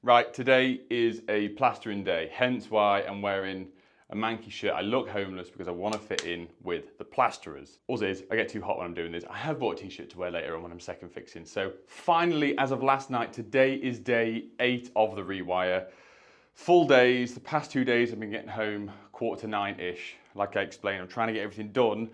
Right, today is a plastering day, hence why I'm wearing a manky shirt. I look homeless because I want to fit in with the plasterers. Also is, I get too hot when I'm doing this. I have bought a t-shirt to wear later on when I'm second fixing. So finally, as of last night, today is day 8 of the Rewire. Full days, the past 2 days I've been getting home 8:45-ish. Like I explained, I'm trying to get everything done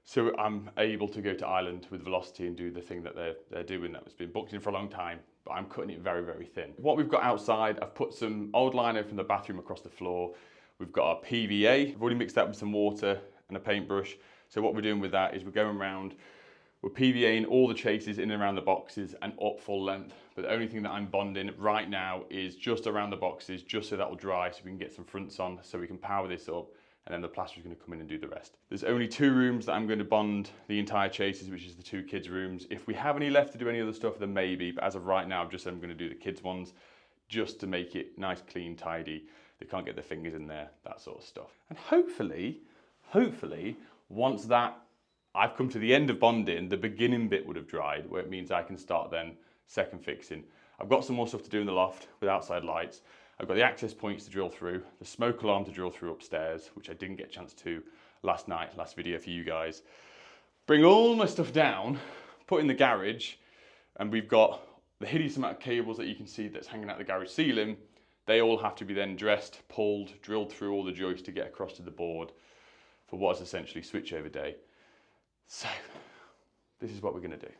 so I'm able to go to Ireland with Velocity and do the thing that they're doing that has been booked in for a long time, but I'm cutting it very, very thin. What we've got outside, I've put some old lino from the bathroom across the floor. We've got our PVA. I've already mixed that with some water and a paintbrush. So what we're doing with that is we're going around, we're PVAing all the chases in and around the boxes and up full length. But the only thing that I'm bonding right now is just around the boxes, just so that will dry so we can get some fronts on so we can power this up. And then the plaster is going to come in and do the rest. There's only 2 rooms that I'm going to bond the entire chases, which is the 2 kids' rooms. If we have any left to do any other stuff, then maybe. But as of right now, I'm going to do the kids' ones just to make it nice, clean, tidy. They can't get their fingers in there, that sort of stuff. And hopefully, once that I've come to the end of bonding, the beginning bit would have dried, where it means I can start then second fixing. I've got some more stuff to do in the loft with outside lights. I've got the access points to drill through, the smoke alarm to drill through upstairs, which I didn't get a chance to last night, last video for you guys. Bring all my stuff down, put in the garage, and we've got the hideous amount of cables that you can see that's hanging out the garage ceiling. They all have to be then dressed, pulled, drilled through all the joists to get across to the board for what is essentially switchover day. So, this is what we're going to do.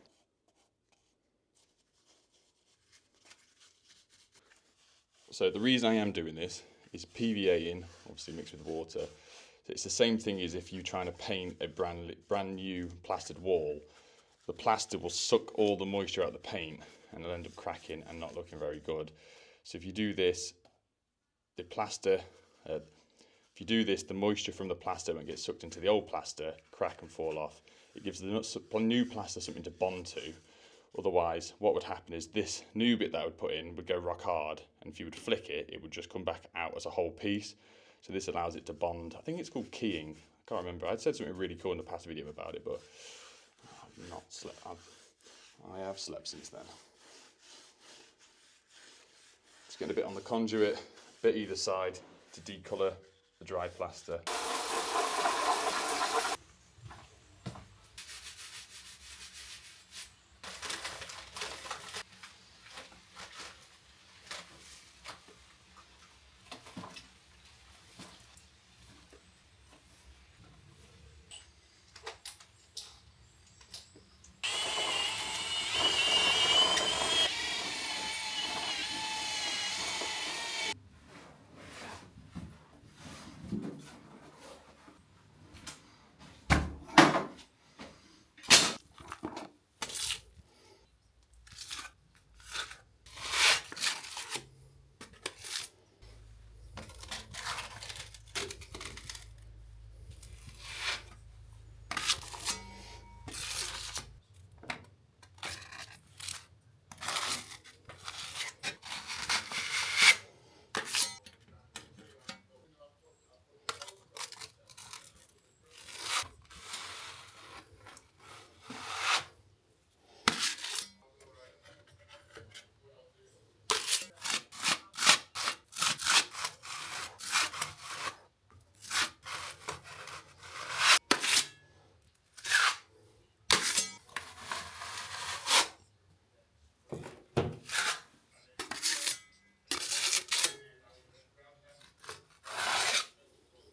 So the reason I am doing this is PVA in, obviously mixed with water. So it's the same thing as if you're trying to paint a brand new plastered wall. The plaster will suck all the moisture out of the paint and it'll end up cracking and not looking very good. So if you do this, the moisture from the plaster won't get sucked into the old plaster, crack and fall off. It gives the new plaster something to bond to. Otherwise, what would happen is this new bit that I would put in would go rock hard, and if you would flick it, it would just come back out as a whole piece. So this allows it to bond. I think it's called keying. I can't remember. I'd said something really cool in the past video about it, but I've not slept. I have slept since then. Just getting a bit on the conduit, a bit either side to decolour the dry plaster.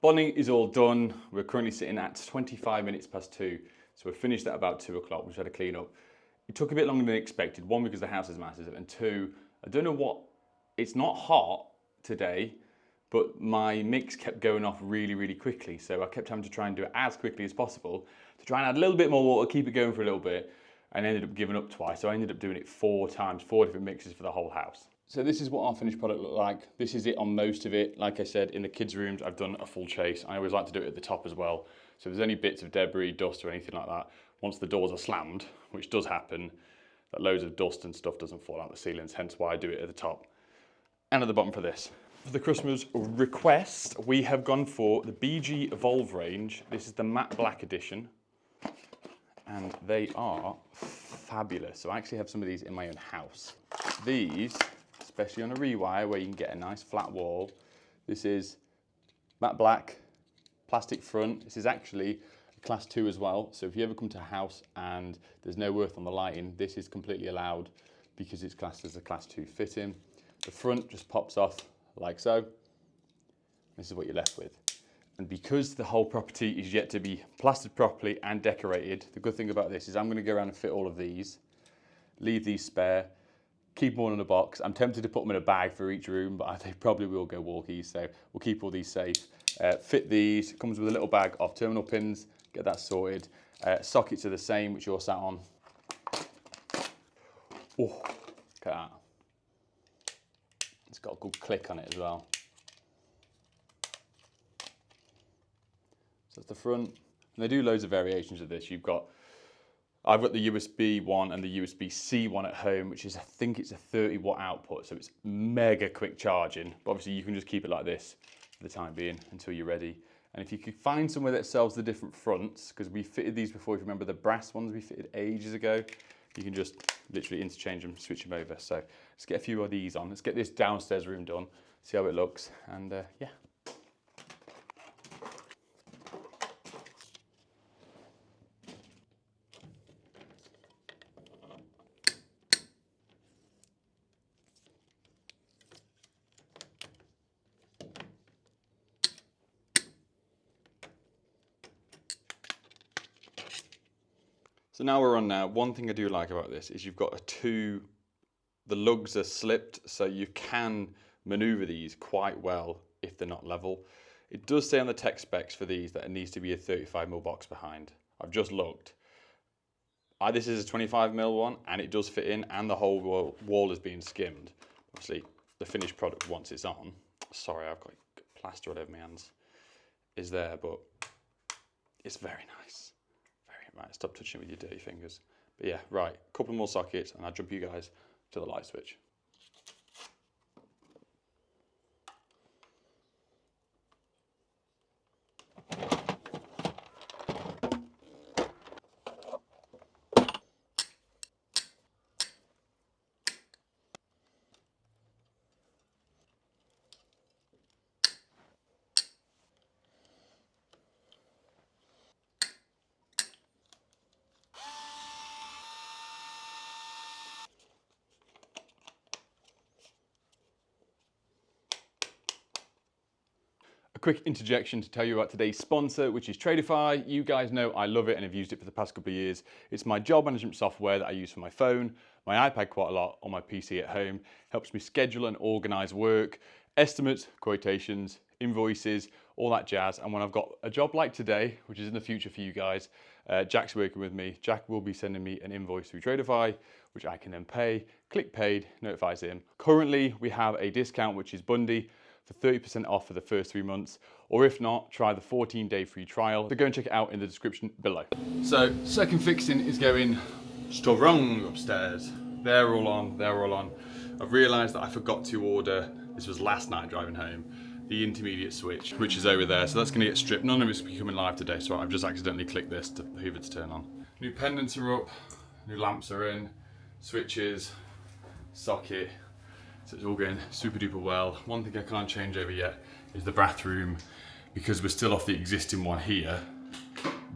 Bonding is all done. We're currently sitting at 25 minutes past 2. So we're finished at about 2 o'clock. We've had to clean up. It took a bit longer than expected. 1, because the house is massive, and 2, I don't know what, it's not hot today, but my mix kept going off really, really quickly. So I kept having to try and do it as quickly as possible to try and add a little bit more water, keep it going for a little bit, and ended up giving up twice. So I ended up doing it 4 times, 4 different mixes for the whole house. So this is what our finished product looked like. This is it on most of it. Like I said, in the kids' rooms, I've done a full chase. I always like to do it at the top as well. So if there's any bits of debris, dust or anything like that, once the doors are slammed, which does happen, that loads of dust and stuff doesn't fall out the ceilings, hence why I do it at the top and at the bottom for this. For the customer's request, we have gone for the BG Evolve range. This is the matte black edition, and they are fabulous. So I actually have some of these in my own house. These especially on a Rewire where you can get a nice flat wall. This is matte black, plastic front. This is actually a class 2 as well. So if you ever come to a house and there's no worth on the lighting, this is completely allowed because it's classed as a class 2 fitting. The front just pops off like so. This is what you're left with. And because the whole property is yet to be plastered properly and decorated, the good thing about this is I'm going to go around and fit all of these, leave these spare, keep them all in a box. I'm tempted to put them in a bag for each room, but they probably will go walkies, so we'll keep all these safe. Fit these, it comes with a little bag of terminal pins, get that sorted. Sockets are the same, which you're sat on. Oh, look at that. It's got a good click on it as well. So that's the front. And they do loads of variations of this. I've got the USB one and the USB-C one at home, which is, I think it's a 30 watt output. So it's mega quick charging. But obviously you can just keep it like this for the time being until you're ready. And if you could find somewhere that sells the different fronts, because we fitted these before, if you remember the brass ones we fitted ages ago, you can just literally interchange them, switch them over. So let's get a few of these on. Let's get this downstairs room done, see how it looks, and yeah. So now we're on now. One thing I do like about this is you've got the lugs are slipped, so you can maneuver these quite well if they're not level. It does say on the tech specs for these that it needs to be a 35mm box behind. I've just looked. This is a 25mm one, and it does fit in, and the whole wall is being skimmed. Obviously, the finished product once it's on, sorry, I've got plaster all over my hands, is there, but it's very nice. Right, stop touching it with your dirty fingers. But yeah, right, a couple more sockets and I'll jump you guys to the light switch. A quick interjection to tell you about today's sponsor, which is Tradify. You guys know I love it and have used it for the past couple of years. It's my job management software that I use for my phone, my iPad quite a lot, on my PC at home. Helps me schedule and organize work, estimates, quotations, invoices, all that jazz. And when I've got a job like today, which is in the future for you guys, Jack's working with me. Jack will be sending me an invoice through Tradify, which I can then pay. Click paid, notifies him. Currently, we have a discount, which is Bundy, for 30% off for the first 3 months, or if not, try the 14-day free trial. So go and check it out in the description below. So second fixing is going strong upstairs. They're all on, they're all on. I've realized that I forgot to order, this was last night driving home, the intermediate switch, which is over there. So that's gonna get stripped. None of it's becoming live today, so I've just accidentally clicked this to Hoover to turn on. New pendants are up, new lamps are in, switches, socket. So it's all going super duper well. One thing I can't change over yet is the bathroom, because we're still off the existing one here.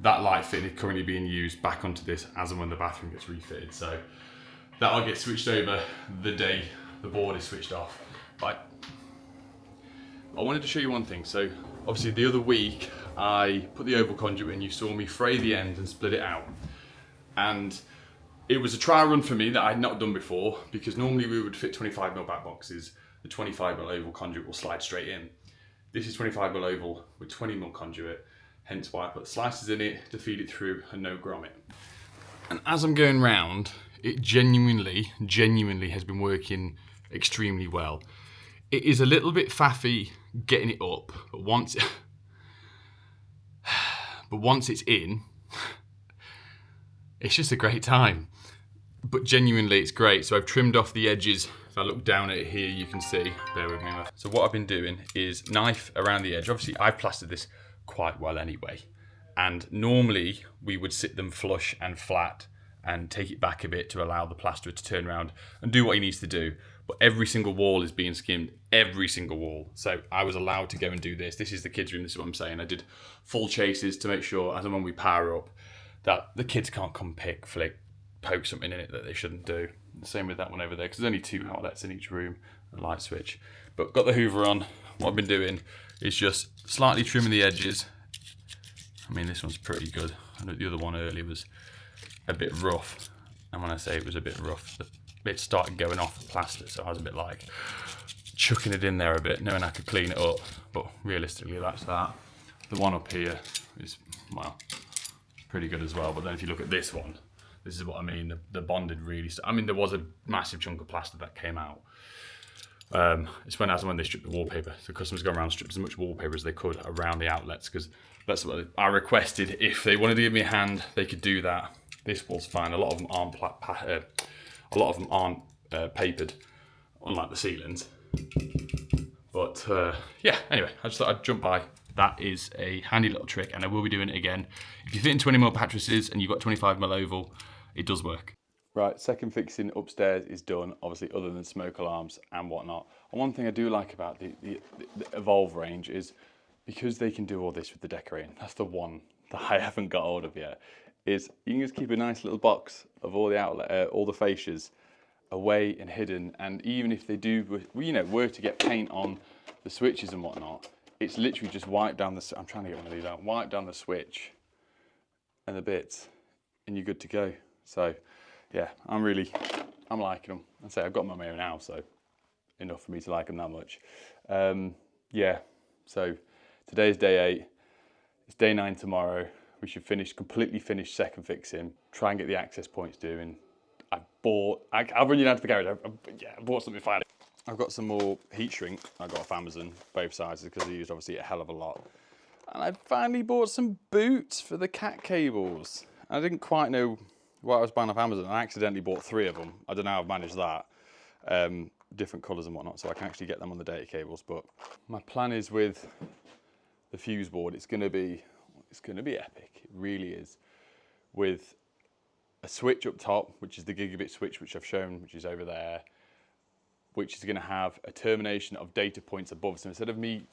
That light fitting is currently being used back onto this as and when the bathroom gets refitted. So that'll get switched over the day the board is switched off. But I wanted to show you one thing. So obviously the other week I put the oval conduit in, you saw me fray the end and split it out. And it was a trial run for me that I'd not done before, because normally we would fit 25mm back boxes. The 25mm oval conduit will slide straight in. This is 25mm oval with 20mm conduit, hence why I put slices in it to feed it through and no grommet. And as I'm going round, it genuinely has been working extremely well. It is a little bit faffy getting it up, but once it's in, it's just a great time. But genuinely, it's great. So I've trimmed off the edges. If I look down at it here, you can see, bear with me. So what I've been doing is knife around the edge. Obviously, I've plastered this quite well anyway. And normally we would sit them flush and flat and take it back a bit to allow the plasterer to turn around and do what he needs to do. but every single wall is being skimmed, every single wall. So I was allowed to go and do this. This is the kids' room, this is what I'm saying. I did full chases to make sure, as and when we power up, that the kids can't come pick, flick, poke something in it that they shouldn't do. The same with that one over there, because there's only 2 outlets in each room, a light switch. But got the Hoover on. What I've been doing is just slightly trimming the edges. I mean, this one's pretty good. I know the other one earlier was a bit rough. And when I say it was a bit rough, the bit started going off the plaster, so I was a bit like chucking it in there a bit, knowing I could clean it up. But realistically, that's that. The one up here is, well, pretty good as well. But then if you look at this one, this is what I mean. The bonded really. I mean, there was a massive chunk of plaster that came out. It's when they stripped the wallpaper. The customers go around and stripped as much wallpaper as they could around the outlets, because that's what I requested. If they wanted to give me a hand, they could do that. This wall's fine. A lot of them aren't papered, unlike the ceilings. But yeah. Anyway, I just thought I'd jump by. That is a handy little trick, and I will be doing it again. If you fit in 20mm mattresses and you've got 25mm oval, it does work. Right, second fixing upstairs is done, obviously, other than smoke alarms and whatnot. And one thing I do like about the Evolve range is, because they can do all this with the decorating, that's the one that I haven't got hold of yet, is you can just keep a nice little box of all the outlet, all the fascias away and hidden. And even if they do, were to get paint on the switches and whatnot, it's literally just wipe down the, I'm trying to get one of these out, wipe down the switch and the bits, and you're good to go. So yeah, I'm liking them. I say I've got them on my own now, so enough for me to like them that much. Yeah, so today's day 8. It's day 9 tomorrow. We should completely finish second fixing, try and get the access points doing. I'll run you down to the garage. I bought something finally. I've got some more heat shrink I got off Amazon, both sizes, because they used obviously a hell of a lot. And I finally bought some boots for the cat cables. I didn't quite know what I was buying off Amazon. I accidentally bought 3 of them. I don't know how I've managed that. Different colours and whatnot, so I can actually get them on the data cables. But my plan is with the fuse board, it's gonna be epic. It really is. With a switch up top, which is the gigabit switch, which I've shown, which is over there, which is gonna have a termination of data points above. So instead of me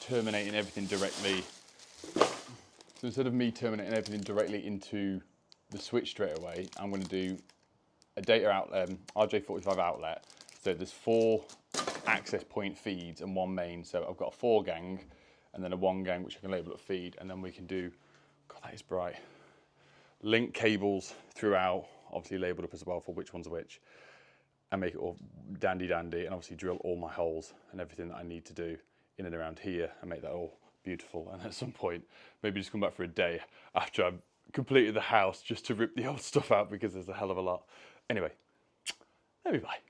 terminating everything directly, into the switch straight away, I'm going to do a data outlet, RJ45 outlet. So there's 4 access point feeds and 1 main. So I've got a 4 gang and then a 1 gang, which I can label at feed. And then we can do, God, that is bright, link cables throughout, obviously labeled up as well for which one's which, and make it all dandy, and obviously drill all my holes and everything that I need to do in and around here and make that all beautiful. And at some point, maybe just come back for a day after I've completed the house, just to rip the old stuff out, because there's a hell of a lot. Anyway, let me bye.